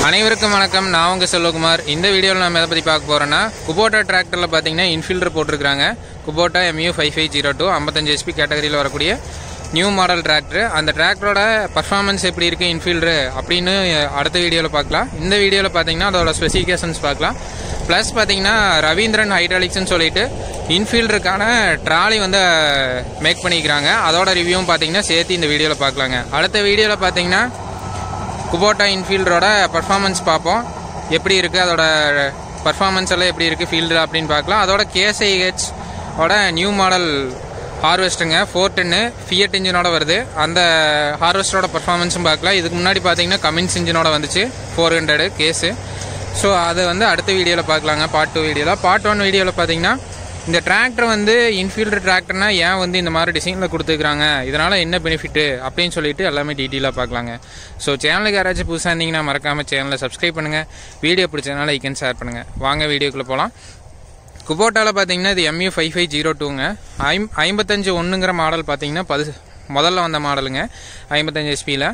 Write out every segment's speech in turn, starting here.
அனைவருக்கும் வணக்கம். நான் உங்கள் செல்வகுமார். இந்த வீடியோவில் நம்ம எதை பற்றி பார்க்க போகிறோன்னா, குபோட்டா டிராக்டரில் பார்த்தீங்கன்னா இன்ஃபீல்டர் போட்டிருக்காங்க. குபோட்டா MU5502 55 HP கேட்டகரியில் வரக்கூடிய நியூ மாடல் டிராக்டர். அந்த டிராக்டரோட பர்ஃபார்மன்ஸ் எப்படி இருக்குது இன்ஃபீல்டரு அப்படின்னு அடுத்த வீடியோவில் பார்க்கலாம். இந்த வீடியோவில் பார்த்தீங்கன்னா அதோட ஸ்பெசிஃபிகேஷன்ஸ் பார்க்கலாம். ப்ளஸ் பார்த்தீங்கன்னா ரவீந்திரன் ஹைட்ராலிக்ஸ்னு சொல்லிட்டு இன்ஃபீல்டருக்கான ட்ராலி வந்து மேக் பண்ணிக்கிறாங்க. அதோட ரிவ்யூவும் பார்த்தீங்கன்னா சேர்த்து இந்த வீடியோவில் பார்க்கலாங்க. அடுத்த வீடியோவில் பார்த்தீங்கன்னா குபோட்டா இன்ஃபீல்டரோட பர்ஃபார்மன்ஸ் பார்ப்போம். எப்படி இருக்குது அதோட பர்ஃபார்மன்ஸ் எல்லாம் எப்படி இருக்குது ஃபீல்டு அப்படின்னு பார்க்கலாம். அதோட KSIH ஓட நியூ மாடல் ஹார்வெஸ்ட்டுங்க 410 ஃபியட் இன்ஜினோட வருது. அந்த ஹார்வெஸ்டரோட பர்ஃபார்மன்ஸும் பார்க்கலாம். இதுக்கு முன்னாடி பார்த்தீங்கன்னா கமின்ஸ் இன்ஜினோட வந்துச்சு 400 கேஸு. ஸோ அதை வந்து அடுத்த வீடியோவில் பார்க்கலாங்க. பார்ட் 2 வீடியோவில். பார்ட் 1 வீடியோவில் பார்த்தீங்கன்னா இந்த டிராக்டர் வந்து இன்ஃபீல்டர் டிராக்டர்னா ஏன் வந்து இந்த மாதிரி டிசைனில் கொடுத்துருக்காங்க, இதனால் என்ன பெனிஃபிட்டு அப்படின்னு சொல்லிட்டு எல்லாமே டீட்டெயிலாக பார்க்கலாங்க. ஸோ சேனலுக்கு யாராச்சும் புதுசாக இருந்தீங்கன்னா மறக்காமல் சேனலை சப்ஸ்கிரைப் பண்ணுங்கள். வீடியோ பிடிச்சதுனால லைக் ஷேர் பண்ணுங்கள். வாங்க வீடியோக்குள்ளே போகலாம். குபோட்டாவில் பார்த்தீங்கன்னா இது MU5502ங்க. 55-1ங்கிற மாடல் பார்த்தீங்கன்னா முதல்ல வந்த மாடலுங்க 55 HPயில்.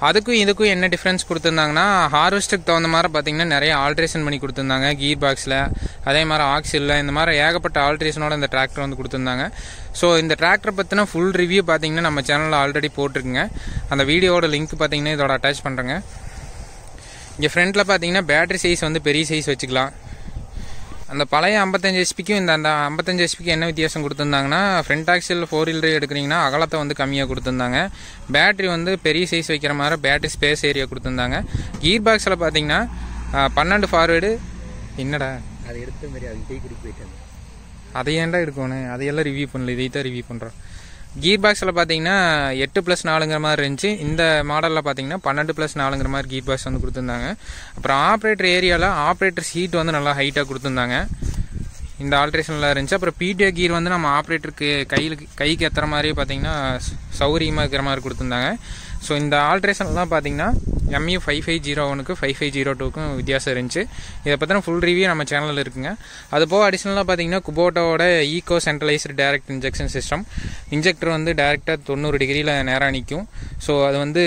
அதுக்கும் இதுக்கும் என்ன டிஃப்ரென்ஸ் கொடுத்துருந்தாங்கன்னா, ஹார்வெஸ்ட்டுக்கு தகுந்த மாதிரி பார்த்தீங்கன்னா நிறைய ஆல்ட்ரேஷன் பண்ணி கொடுத்துருந்தாங்க. கீர் பாக்ஸில், அதே மாதிரி ஆக்சிலில், இந்த மாதிரி ஏகப்பட்ட ஆல்ட்ரேஷனோட இந்த டிராக்டர் வந்து கொடுத்துருந்தாங்க. ஸோ இந்த டிராக்டரை பற்றின ஃபுல் ரிவ்யூ பார்த்தீங்கன்னா நம்ம சேனலில் ஆல்ரெடி போட்டிருக்குங்க. அந்த வீடியோட லிங்க் பார்த்தீங்கன்னா இதோட அட்டாச் பண்ணுறேங்க. இங்கே ஃப்ரண்ட்டில் பார்த்தீங்கன்னா பேட்டரி சைஸ் வந்து பெரிய சைஸ் வச்சுக்கலாம். அந்த பழைய 55 HPக்கும் இந்த 55 HPக்கு என்ன வித்தியாசம் கொடுத்துருந்தாங்கன்னா, ஃப்ரண்ட் ஆக்சில் 4 வீலர் எடுக்கிறீங்கன்னா அகலத்தை வந்து கம்மியாக கொடுத்துருந்தாங்க. பேட்டரி வந்து பெரிய சைஸ் வைக்கிற மாதிரி பேட்டரி ஸ்பேஸ் ஏரியா கொடுத்துருந்தாங்க. கீர் பாக்ஸில் பார்த்தீங்கன்னா 12 ஃபார்வேர்டு. என்னடா அதை எடுத்த மாதிரி அது டீ குடிக்க போயிட்டாங்க. அதை ஏன்டா எடுக்கணும், அதையெல்லாம் ரிவ்யூ பண்ணல, இதை தான் ரிவ்யூ பண்ணுறோம். கீர் பாக்ஸில் பார்த்தீங்கன்னா 8+4ங்கிற மாதிரி இருந்துச்சு. இந்த மாடலில் பார்த்தீங்கன்னா 12+4ங்கிற மாதிரி கீர் பாக்ஸ் வந்து கொடுத்துருந்தாங்க. அப்புறம் ஆப்ரேட்டர் ஏரியாவில் ஆப்ரேட்டர் சீட் வந்து நல்லா ஹைட்டாக கொடுத்துருந்தாங்க. இந்த ஆல்ட்ரேஷன்லாம் இருந்துச்சு. அப்புறம் PTO கீர் வந்து நம்ம ஆப்ரேட்டருக்கு கைக்கு ஏற்றுற மாதிரி பார்த்தீங்கன்னா சௌகரியமாக இருக்கிற மாதிரி கொடுத்துருந்தாங்க. ஸோ இந்த ஆல்ட்ரேஷன்லாம் பார்த்தீங்கன்னா MU5501க்கு 5502க்கும் வித்தியாசம் இருந்துச்சு. இதை பற்றின ஃபுல் ரிவ்யூ நம்ம சேனலில் இருக்குங்க. அது போக அடிஷ்னலாக பார்த்தீங்கன்னா குபோட்டாவோட eco centralised direct injection system. Injector வந்து டைரெக்டாக 90 டிகிரியில் நேராக நிற்கும். ஸோ அது வந்து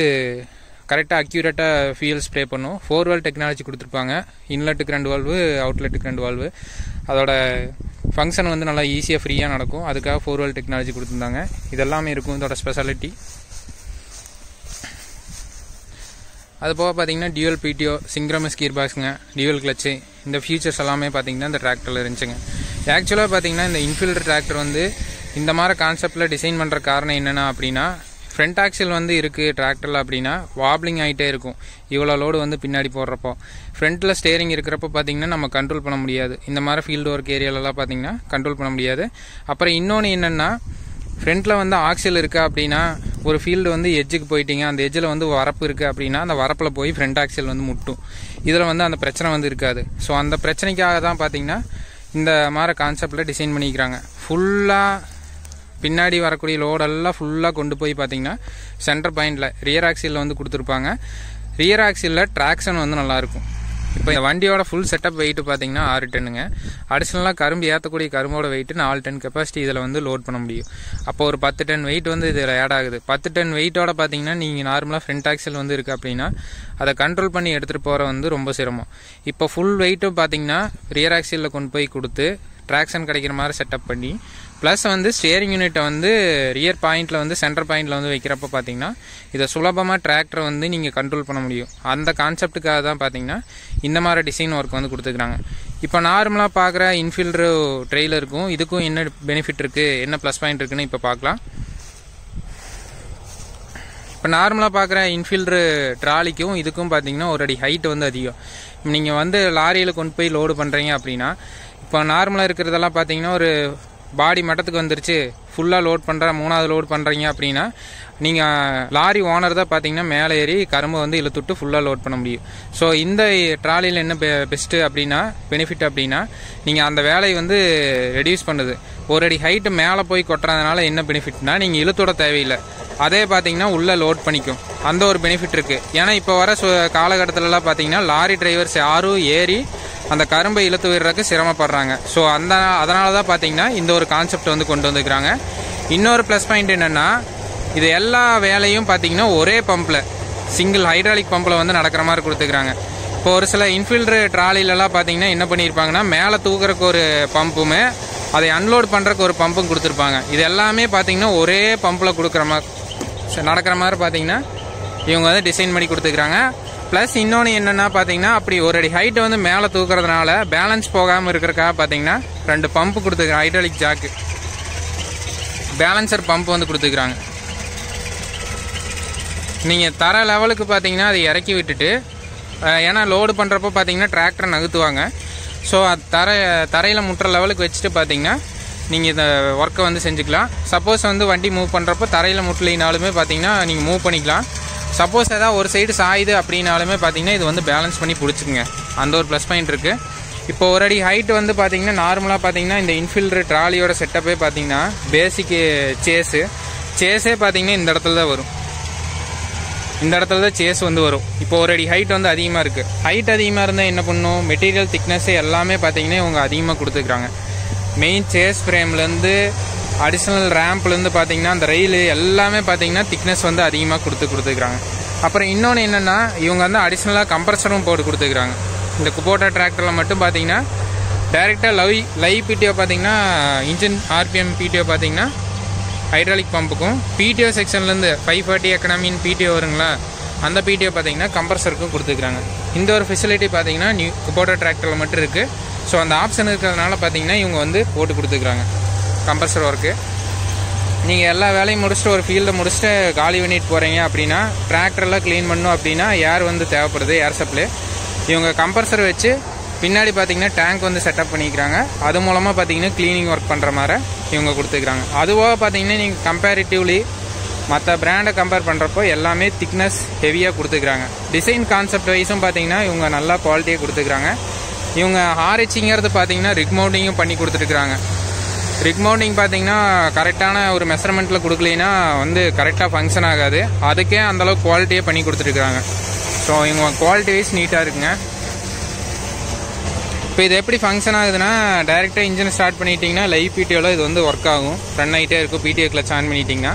கரெக்டாக அக்யூரேட்டாக ஃபியூல் ஸ்ப்ரே பண்ணும். 4 வால்வ் டெக்னாலஜி கொடுத்துருப்பாங்க. இன்லெட்டுக்கு 2 வால்வு, அவுட்லெட்டுக்கு 2 வால்வு. அதோட ஃபங்க்ஷன் வந்து நல்லா ஈஸியாக ஃப்ரீயாக நடக்கும். அதுக்காக 4 வால்வ் டெக்னாலஜி கொடுத்துருந்தாங்க. இதெல்லாமே இருக்கும் இதோட ஸ்பெஷாலிட்டி. அது போக பார்த்தீங்கன்னா டியூவல் PTO, சிங்க்ரமஸ் கீர் பாக்ஸுங்க, டியூவல் கிளச்சு, இந்த ஃபீச்சர்ஸ் எல்லாமே பார்த்தீங்கன்னா இந்த டிராக்டரில் இருந்துச்சுங்க. ஆக்சுவலாக பார்த்தீங்கன்னா இந்த இன்ஃபீல்டர் டிராக்டர் வந்து இந்த மாதிரி கான்செப்டில் டிசைன் பண்ணுற காரணம் என்னென்னா அப்படின்னா, ஃப்ரண்ட் ஆக்சில் வந்து இருக்குது டிராக்டரில் அப்படின்னா வாப்ளிங் ஆகிட்டே இருக்கும். இவ்வளோ லோடு வந்து பின்னாடி போடுறப்போ ஃப்ரண்ட்டில் ஸ்டேரிங் இருக்கிறப்போ பார்த்தீங்கன்னா நம்ம கண்ட்ரோல் பண்ண முடியாது. இந்த மாதிரி ஃபீல்டு ஒர்க் ஏரியாலலாம் பார்த்தீங்கன்னா கண்ட்ரோல் பண்ண முடியாது. அப்புறம் இன்னொன்று என்னென்னா, ஃப்ரண்ட்டில் வந்து ஆக்சில் இருக்கா அப்படின்னா ஒரு ஃபீல்டு வந்து எட்ஜுக்கு போயிட்டீங்க, அந்த எட்ஜில் வந்து வரப்பு இருக்குது அப்படின்னா அந்த வரப்பில் போய் ஃப்ரண்ட் ஆக்சில் வந்து முட்டும். இதில் வந்து அந்த பிரச்சனை வந்து இருக்காது. ஸோ அந்த பிரச்சனைக்காக தான் பார்த்தீங்கன்னா இந்த மாதிரி கான்செப்டில் டிசைன் பண்ணிக்கிறாங்க. ஃபுல்லாக பின்னாடி வரக்கூடிய லோடெல்லாம் ஃபுல்லாக கொண்டு போய் பார்த்தீங்கன்னா சென்டர் பாயிண்டில் ரியர் ஆக்சிலில் வந்து கொடுத்துருப்பாங்க. ரியர் ஆக்சிலில் ட்ராக்ஷன் வந்து நல்லாயிருக்கும். இப்போ இந்த வண்டியோட ஃபுல் செட்டப் வெயிட்டு பார்த்தீங்கன்னா 6 டன்னுங்க. அடிஷ்னலாக கரும்பு ஏற்றக்கூடிய கரும்போட வெயிட்டு 4 டன் கெப்பாசிட்டி இதில் வந்து லோட் பண்ண முடியும். அப்போ ஒரு 10 டன் வெயிட் வந்து இதில் ஆட் ஆகுது. 10 டன் வெயிட்டோட பார்த்தீங்கன்னா நீங்கள் நார்மலாக ஃப்ரண்ட் ஆக்சில் வந்து இருக்குது அப்படின்னா அதை கண்ட்ரோல் பண்ணி எடுத்துகிட்டு போகிற வந்து ரொம்ப சிரமம். இப்போ ஃபுல் வெயிட்டும் பார்த்தீங்கன்னா ரியர் ஆக்சிலில் கொண்டு போய் கொடுத்து ட்ராக்ஷன் கிடைக்கிற மாதிரி செட்டப் பண்ணி, ப்ளஸ் வந்து ஸ்டியரிங் யூனிட்டை வந்து ரியர் பாயிண்டில் வந்து சென்டர் பாயிண்டில் வந்து வைக்கிறப்ப பார்த்தீங்கன்னா இதை சுலபமாக டிராக்டரை வந்து நீங்கள் கண்ட்ரோல் பண்ண முடியும். அந்த கான்செப்டுக்காக தான் பார்த்தீங்கன்னா இந்த மாதிரி டிசைன் ஒர்க் வந்து கொடுத்துக்கிறாங்க. இப்போ நார்மலாக பார்க்குற இன்ஃபீல்டர் ட்ரெய்லருக்கும் இதுக்கும் என்ன பெனிஃபிட் இருக்குது, என்ன ப்ளஸ் பாயிண்ட் இருக்குன்னு இப்போ பார்க்கலாம். இப்போ நார்மலாக பார்க்குற இன்ஃபீல்டர் ட்ராலிக்கும் இதுக்கும் பார்த்தீங்கன்னா ஒரு அடி ஹைட் வந்து அதிகம். நீங்கள் வந்து லாரியில் கொண்டு போய் லோடு பண்ணுறீங்க அப்படின்னா, இப்போ நார்மலாக இருக்கிறதெல்லாம் பார்த்தீங்கன்னா ஒரு பாடி மட்டத்துக்கு வந்துருச்சு, ஃபுல்லாக லோட் பண்ணுற 3வது லோட் பண்ணுறீங்க அப்படின்னா நீங்கள் லாரி ஓனர் தான் பார்த்தீங்கன்னா மேலே ஏறி கரும்பு வந்து இழுத்துட்டு ஃபுல்லாக லோட் பண்ண முடியும். ஸோ இந்த ட்ராலியில் என்ன பெஸ்ட்டு அப்படின்னா பெனிஃபிட் அப்படின்னா, நீங்கள் அந்த வேலையை வந்து ரெடியூஸ் பண்ணுது. ஒரு அடி ஹைட்டு மேலே போய் கொட்டுறதுனால என்ன பெனிஃபிட்னா, நீங்கள் இழுத்தோட தேவையில்லை, அதே பார்த்தீங்கன்னா உள்ளே லோட் பண்ணிக்கும். அந்த ஒரு பெனிஃபிட் இருக்குது. ஏன்னா இப்போ வர காலகட்டத்திலலாம் பார்த்தீங்கன்னா லாரி டிரைவர்ஸ் யாரும் ஏறி அந்த கரும்பை இழுத்து விடுறதுக்கு சிரமப்படுறாங்க. ஸோ அதனால தான் பார்த்தீங்கன்னா இந்த ஒரு கான்செப்ட் வந்து கொண்டு வந்துக்கிறாங்க. இன்னொரு ப்ளஸ் பாயிண்ட் என்னென்னா, இது எல்லா வேலையும் பார்த்தீங்கன்னா ஒரே பம்பில், சிங்கிள் ஹைட்ராலிக் பம்பில் வந்து நடக்கிற மாதிரி கொடுத்துக்கிறாங்க. இப்போ ஒரு சில இன்ஃபீல்டர் ட்ராலிலெலாம் பார்த்தீங்கன்னா என்ன பண்ணியிருப்பாங்கன்னா மேலே தூக்குறக்கு ஒரு பம்புமே அதை அன்லோட் பண்ணுறக்கு ஒரு பம்பும் கொடுத்துருப்பாங்க. இது எல்லாமே பார்த்தீங்கன்னா ஒரே பம்பில் கொடுக்குற மாதிரி நடக்கிற மாதிரி பார்த்தீங்கன்னா இவங்க வந்து டிசைன் பண்ணி கொடுத்துக்கிறாங்க. ப்ளஸ் இன்னொன்று என்னென்னா பார்த்தீங்கன்னா அப்படி ஒரு அடி ஹைட்டை வந்து மேலே தூக்குறதுனால பேலன்ஸ் போகாமல் இருக்கிறக்காக பார்த்தீங்கன்னா 2 பம்பு கொடுத்துக்கிறாங்க. ஹைட்ராலிக் ஜாக்கு பேலன்சர் பம்ப் வந்து கொடுத்துக்கிறாங்க. நீங்கள் தர லெவலுக்கு பார்த்தீங்கன்னா அதை இறக்கி விட்டுட்டு, ஏன்னா லோடு பண்ணுறப்போ பார்த்தீங்கன்னா டிராக்டரை நகர்த்துவாங்க. ஸோ அது தரையில் முட்டுற லெவலுக்கு வச்சுட்டு பார்த்தீங்கன்னா நீங்கள் இந்த ஒர்க்கை வந்து செஞ்சுக்கலாம். சப்போஸ் வந்து வண்டி மூவ் பண்ணுறப்போ தரையில் முட்டலினாலுமே பார்த்தீங்கன்னா நீங்கள் மூவ் பண்ணிக்கலாம். சப்போஸ் ஏதாவது ஒரு சைடு சாயுது அப்படின்னாலுமே பார்த்தீங்கன்னா இது வந்து பேலன்ஸ் பண்ணி பிடிச்சிக்குங்க. அந்த ஒரு ப்ளஸ் பாயிண்ட் இருக்குது. இப்போ ஒரு அடி ஹைட் வந்து பார்த்தீங்கன்னா நார்மலாக பார்த்தீங்கன்னா இந்த இன்ஃபீல்டர் ட்ராலியோட செட்டப்பே பார்த்தீங்கன்னா பேசிக்கு சேஸே பார்த்தீங்கன்னா இந்த இடத்துல தான் வரும். இந்த இடத்துல தான் சேஸ் வந்து வரும். இப்போ ஒரு அடி ஹைட் வந்து அதிகமாக இருக்குது. ஹைட் அதிகமாக இருந்தால் என்ன பண்ணும், மெட்டீரியல் திக்னஸ் எல்லாமே பார்த்தீங்கன்னா இவங்க அதிகமாக கொடுத்துக்கிறாங்க. மெயின் சேஸ் ஃப்ரேம்லேருந்து அடிஷ்னல் ரேம்ப்லேருந்து பார்த்தீங்கன்னா அந்த ரெயில் எல்லாமே பார்த்தீங்கன்னா திக்னஸ் வந்து அதிகமாக கொடுத்துக்கிறாங்க. அப்புறம் இன்னொன்று என்னென்னா இவங்க வந்து அடிஷ்னலாக கம்ப்ரஸரும் போட்டு கொடுத்துக்கிறாங்க. இந்த குபோட்டா டிராக்டரில் மட்டும் பார்த்தீங்கன்னா டைரெக்டாக லைவ் பிடிஓ பார்த்தீங்கன்னா இன்ஜின் ஆர்பிஎம் பிடிஓ பார்த்தீங்கன்னா ஹைட்ராலிக் பம்புக்கும் பிடிஓ செக்ஷன்லேருந்து 540 எக்கனாமின்னு பிடிஓ வருங்களா, அந்த பிடிஓ பார்த்தீங்கன்னா கம்ப்ரஸருக்கும் கொடுத்துக்கிறாங்க. இந்த ஒரு ஃபெசிலிட்டி பார்த்தீங்கன்னா குபோட்டா டிராக்டரில் மட்டும் இருக்குது. ஸோ அந்த ஆப்ஷன் இருக்கிறதுனால பார்த்தீங்கன்னா இவங்க வந்து போட்டு கொடுத்துக்கிறாங்க கம்ப்ரஸர் ஒர்க்கு. நீங்கள் எல்லா வேலையும் முடிச்சுட்டு ஒரு ஃபீல்டை முடிச்சுட்டு காலி பண்ணிட்டு போகிறீங்க அப்படின்னா டிராக்டரெல்லாம் க்ளீன் பண்ணணும் அப்படின்னா ஏர் வந்து தேவைப்படுது, ஏர் சப்ளை. இவங்க கம்ப்ரஸர் வச்சு பின்னாடி பார்த்தீங்கன்னா டேங்க் வந்து செட்டப் பண்ணிக்கிறாங்க. அது மூலமாக பார்த்தீங்கன்னா க்ளீனிங் ஒர்க் பண்ணுற மாதிரி இவங்க கொடுத்துக்கிறாங்க. அதுவாக பார்த்தீங்கன்னா நீங்கள் கம்பேரிட்டிவ்லி மற்ற பிராண்டை கம்பேர் பண்ணுறப்போ எல்லாமே திக்னஸ் ஹெவியாக கொடுத்துக்கிறாங்க. டிசைன் கான்செப்ட் வைஸும் பார்த்தீங்கன்னா இவங்க நல்லா குவாலிட்டியாக கொடுத்துக்கிறாங்க. இவங்க ஆர்ஹெச்ங்கிறது பார்த்தீங்கன்னா ரிக் மவுண்டிங்கும் பண்ணி கொடுத்துருக்குறாங்க. ரிக் மவுண்டிங் பார்த்தீங்கன்னா கரெக்டான ஒரு மெஷர்மெண்ட்டில் கொடுக்கலைன்னா வந்து கரெக்டாக ஃபங்க்ஷன் ஆகாது. அதுக்கே அந்தளவுக்கு குவாலிட்டியே பண்ணி கொடுத்துருக்குறாங்க. ஸோ இவங்க குவாலிட்டி வைஸ் நீட்டாக இருக்குங்க. இப்போ இது எப்படி ஃபங்க்ஷன் ஆகுதுன்னா டைரெக்டாக இன்ஜினை ஸ்டார்ட் பண்ணிட்டீங்கன்னா லைவ் பிடிஓவில் இது வந்து ஒர்க் ஆகும், ரன் ஆகிட்டே இருக்கும். பிடிஓ கிளச் ஆன் பண்ணிட்டீங்கன்னா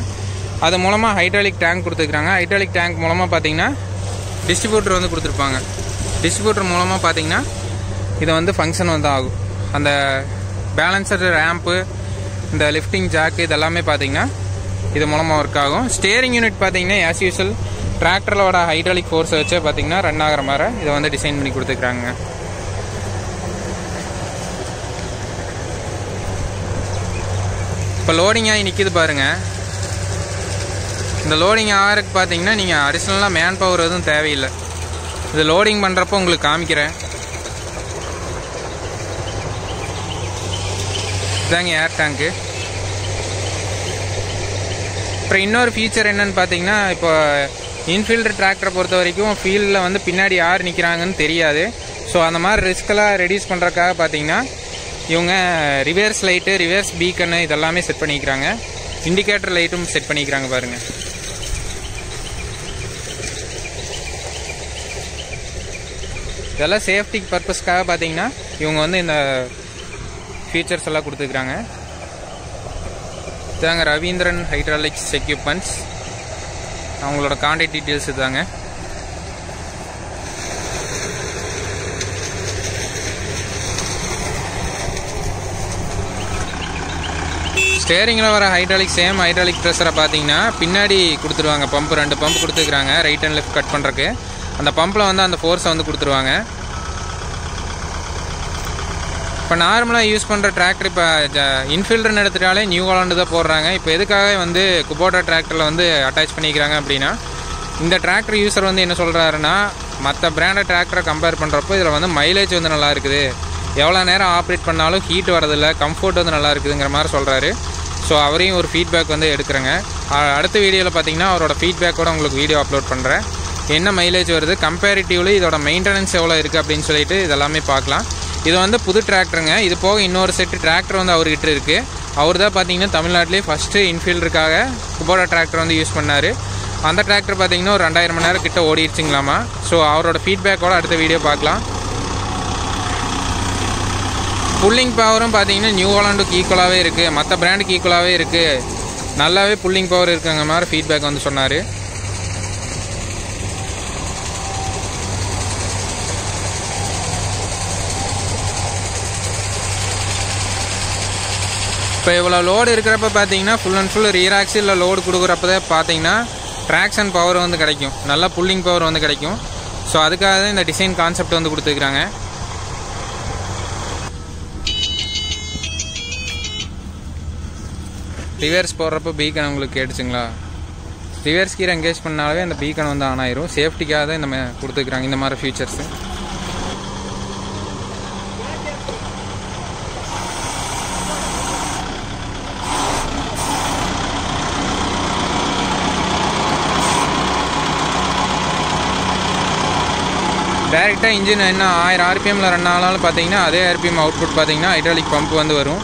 அது மூலமாக ஹைட்ராலிக் டேங்க் கொடுத்துருக்குறாங்க. ஹைட்ராலிக் டேங்க் மூலமாக பார்த்தீங்கன்னா டிஸ்ட்ரிபியூட்டர் வந்து கொடுத்துருப்பாங்க. டிஸ்ட்ரிபியூட்டர் மூலமாக பார்த்தீங்கன்னா இது வந்து ஃபங்க்ஷன் வந்து ஆகும். அந்த பேலன்சர் ரேம்ப்பு, இந்த லிஃப்டிங் ஜாக்கு இதெல்லாமே பார்த்தீங்கன்னா இது மூலமாக ஒர்க் ஆகும். ஸ்டேரிங் யூனிட் பார்த்தீங்கன்னா ஆஸ் யூஸ்வல் டிராக்டரோட ஹைட்ராலிக் ஃபோர்ஸை வச்சே பார்த்தீங்கன்னா ரன் ஆகிற மாதிரி இதை வந்து டிசைன் பண்ணி கொடுத்துருக்குறாங்க. இப்போ லோடிங் ஆகி நிற்கிது பாருங்கள். இந்த லோடிங் ஆகிறதுக்கு பார்த்தீங்கன்னா நீங்கள் அடிஷ்னலாக மேன் பவர் எதுவும் தேவையில்லை. இது லோடிங் பண்ணுறப்போ உங்களுக்கு காமிக்கிறேன். இதாங்க ஏர் டேங்க்கு. அப்புறம் இன்னொரு ஃபீச்சர் என்னன்னு பார்த்தீங்கன்னா இப்போ இன்ஃபீல்டர் டிராக்டரை பொறுத்த வரைக்கும் ஃபீல்டில் வந்து பின்னாடி யார் நிற்கிறாங்கன்னு தெரியாது. ஸோ அந்த மாதிரி ரிஸ்க்கெல்லாம் ரெடியூஸ் பண்ணுறதுக்காக பார்த்தீங்கன்னா இவங்க ரிவர்ஸ் லைட்டு, ரிவர்ஸ் பீக்கனு இதெல்லாமே செட் பண்ணிக்கிறாங்க. இண்டிகேட்டர் லைட்டும் செட் பண்ணிக்கிறாங்க பாருங்கள். இதெல்லாம் சேஃப்டி பர்பஸ்க்காக பார்த்தீங்கன்னா இவங்க வந்து இந்த ஃபீச்சர்ஸ் எல்லாம் கொடுத்துக்கிறாங்க. இதாங்க ரவீந்திரன் ஹைட்ராலிக்ஸ் எக்யூப்மெண்ட்ஸ். அவங்களோட கான்டாக்ட் டீட்டெயில்ஸ் இதாங்க. ஸ்டேரிங்கில் வர ஹைட்ராலிக் சேம் ஹைட்ராலிக் ப்ரெஷரை பார்த்தீங்கன்னா பின்னாடி கொடுத்துருவாங்க. பம்பு 2 பம்பு கொடுத்துருக்குறாங்க ரைட் அண்ட் லெஃப்ட் கட் பண்ணுறக்கு. அந்த பம்பில் வந்து அந்த ஃபோர்ஸை வந்து கொடுத்துருவாங்க. இப்போ நார்மலாக யூஸ் பண்ணுற டிராக்டர் இப்போ இன்ஃபீல்டர்னு எடுத்துட்டாலே நியூ ஹாலண்டு தான் போடுறாங்க. இப்போ எதுக்காக வந்து குபோட்டா டிராக்டரில் வந்து அட்டாச் பண்ணிக்கிறாங்க அப்படின்னா இந்த டிராக்டர் யூஸர் வந்து என்ன சொல்கிறாருன்னா மற்ற பிராண்டட் டிராக்டரை கம்பேர் பண்ணுறப்போ இதில் வந்து மைலேஜ் வந்து நல்லா இருக்குது, எவ்வளோ நேரம் ஆப்ரேட் பண்ணாலும் ஹீட் வரதில்லை, கம்ஃபர்ட் வந்து நல்லா இருக்குதுங்கிற மாதிரி சொல்கிறாரு. ஸோ அவரையும் ஒரு ஃபீட்பேக் வந்து எடுக்கிறேங்க. அடுத்த வீடியோவில் பார்த்தீங்கன்னா அவரோட ஃபீட்பேக்கோடு உங்களுக்கு வீடியோ அப்லோட் பண்ணுறேன். என்ன மைலேஜ் வருது, கம்பேரிட்டிவ்லி இதோட மெயின்டெனன்ஸ் எவ்வளோ இருக்குது அப்படின்னு சொல்லிட்டு இதெல்லாமே பார்க்கலாம். இது வந்து புது டிராக்டருங்க. இது போக இன்னொரு செட்டு டிராக்டர் வந்து அவர்கிட்ட இருக்குது. அவர் தான் பார்த்தீங்கன்னா தமிழ்நாட்டிலே ஃபஸ்ட்டு இன்ஃபீல்டருக்காக குபோட்டா டிராக்டர் வந்து யூஸ் பண்ணார். அந்த டிராக்டர் பார்த்தீங்கன்னா ஒரு 2000 மணி நேரம் கிட்ட ஓடிடுச்சுங்களாமா. ஸோ அவரோட ஃபீட்பேக்கோட அடுத்த வீடியோ பார்க்கலாம். புல்லிங் பவரும் பார்த்தீங்கன்னா நியூ ஹாலண்டுக்கு ஈக்குவலாகவே இருக்குது, மற்ற பிராண்டுக்கு ஈக்குவலாகவே இருக்குது, நல்லாவே புல்லிங் பவர் இருக்குங்க மாதிரி ஃபீட்பேக் வந்து சொன்னார். இப்போ இவ்வளோ லோடு இருக்கிறப்ப பார்த்தீங்கன்னா ஃபுல் அண்ட் ஃபுல் ரியர் ஆக்சிலில் லோடு கொடுக்குறப்ப பார்த்தீங்கன்னா ட்ராக்ஷன் பவர் வந்து கிடைக்கும், நல்லா புல்லிங் பவர் வந்து கிடைக்கும். ஸோ அதுக்காக தான் இந்த டிசைன் கான்செப்ட் வந்து கொடுத்துருக்குறாங்க. ரிவர்ஸ் போடுறப்போ பீக்கன் உங்களுக்கு கேட்டுச்சுங்களா? ரிவர்ஸ் கீரை என்கேஜ் பண்ணாலே அந்த பீக்கன் வந்து ஆன் ஆயிரும். சேஃப்டிக்காக தான் இந்த மாதிரி கொடுத்துருக்குறாங்க இந்த மாதிரி ஃபீச்சர்ஸு. டைரெக்டாக இன்ஜின் என்ன 1000 RPM ரன் ஆனாலும் பார்த்தீங்கன்னா அதே RPM அவுட்புட் பார்த்தீங்கன்னா ஹைட்ராலிக் பம்ப் வந்து வரும்.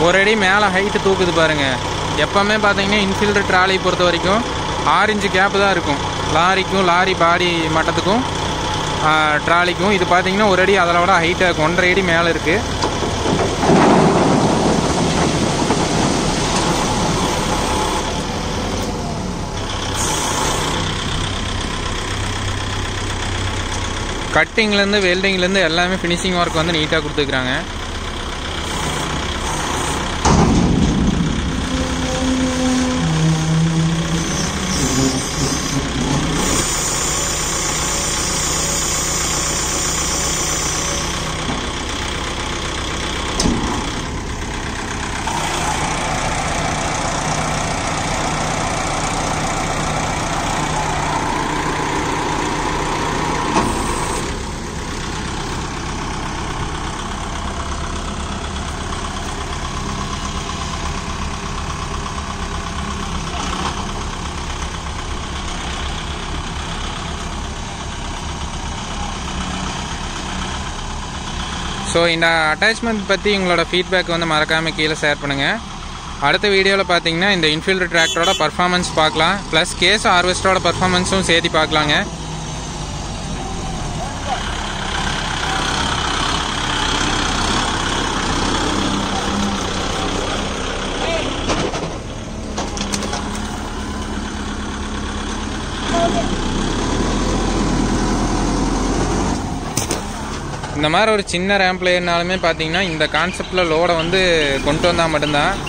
ஒரு அடி மேலே ஹைட்டு தூக்குது பாருங்கள். எப்போவுமே பார்த்தீங்கன்னா இன்ஃபீல்டு ட்ராலி பொறுத்த வரைக்கும் 6 இன்ச்சு கேப்பு தான் இருக்கும் லாரிக்கும், லாரி பாடி மட்டத்துக்கும் ட்ராலிக்கும். இது பார்த்தீங்கன்னா ஒரு அடி அதில் விட ஹைட்டாக இருக்கும், 1.5 அடி மேலே இருக்குது. கட்டிங்லேருந்து வெல்டிங்லேருந்து எல்லாமே ஃபினிஷிங் ஒர்க் வந்து நீட்டாக கொடுத்துருக்குறாங்க. ஸோ இந்த அட்டாச்மெண்ட் பற்றி உங்களோட ஃபீட்பேக் வந்து மறக்காமல் கீழே ஷேர் பண்ணுங்கள். அடுத்த வீடியோவில் பார்த்தீங்கன்னா இந்த இன்ஃபீல்டு டிராக்டரோட பர்ஃபார்மன்ஸ் பார்க்கலாம், ப்ளஸ் கேஸ் ஹார்வெஸ்டரோட பர்ஃபார்மன்ஸும் சேர்த்து பார்க்கலாங்க. இந்த மாதிரி ஒரு சின்ன ரேம்ப்ல ஏறினாலுமே பார்த்தீங்கன்னா இந்த கான்செப்டில் லோடை வந்து கொண்டு வந்தால் மட்டும்தான்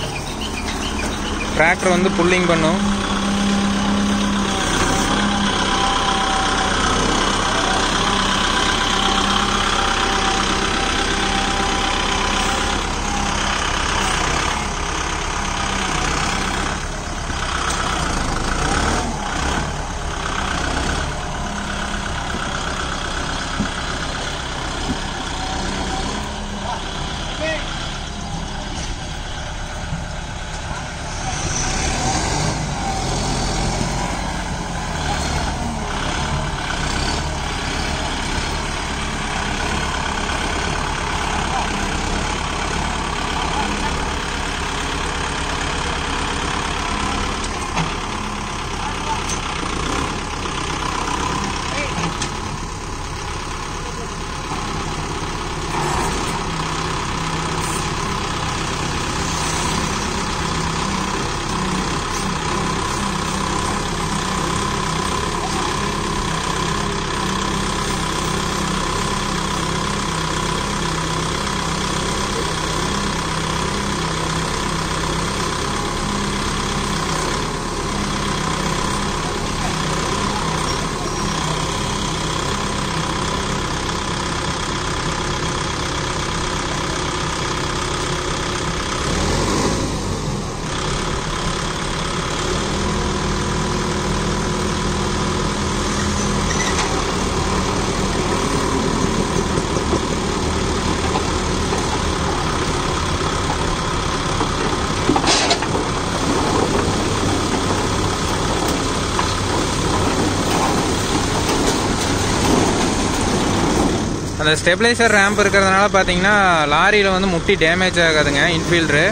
டிராக்டர் வந்து புல்லிங் பண்ணும். அந்த ஸ்டெபிளைசர் ரேம்ப் இருக்கிறதுனால பார்த்தீங்கன்னா லாரியில் வந்து முட்டி டேமேஜ் ஆகாதுங்க இன்ஃபீல்ட்ரு,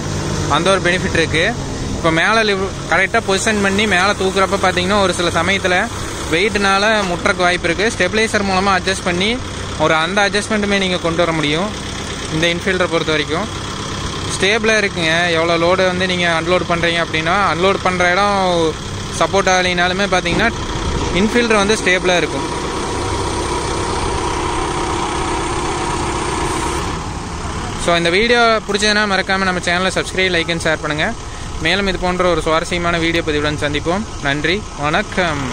அந்த ஒரு பெனிஃபிட் இருக்குது. இப்போ மேலே கரெக்டாக பொசிஷன் பண்ணி மேலே தூக்குறப்ப பார்த்தீங்கன்னா ஒரு சில சமயத்தில் வெயிட்னால முட்டுறக்கு வாய்ப்பு இருக்குது. ஸ்டெபிளைசர் மூலமாக அட்ஜஸ்ட் பண்ணி அந்த அட்ஜஸ்ட்மெண்ட்டுமே நீங்கள் கொண்டு வர முடியும். இந்த இன்ஃபீல்டரை பொறுத்த வரைக்கும் ஸ்டேபிளாக இருக்குங்க. எவ்வளோ லோடு வந்து நீங்கள் அன்லோட் பண்ணுறீங்க அப்படின்னா அன்லோட் பண்ணுற இடம் சப்போர்ட் ஆகலைனாலுமே பார்த்தீங்கன்னா இன்ஃபீல்டர் வந்து ஸ்டேபிளாக இருக்கும். ஸோ இந்த வீடியோ பிடிச்சதுன்னா மறக்காமல் நம்ம சேனலை சப்ஸ்கிரைப், லைக் அண்ட் ஷேர் பண்ணுங்கள். மேலும் இது போன்ற ஒரு சுவாரஸ்யமான வீடியோ பதிவுடன் சந்திப்போம். நன்றி, வணக்கம்.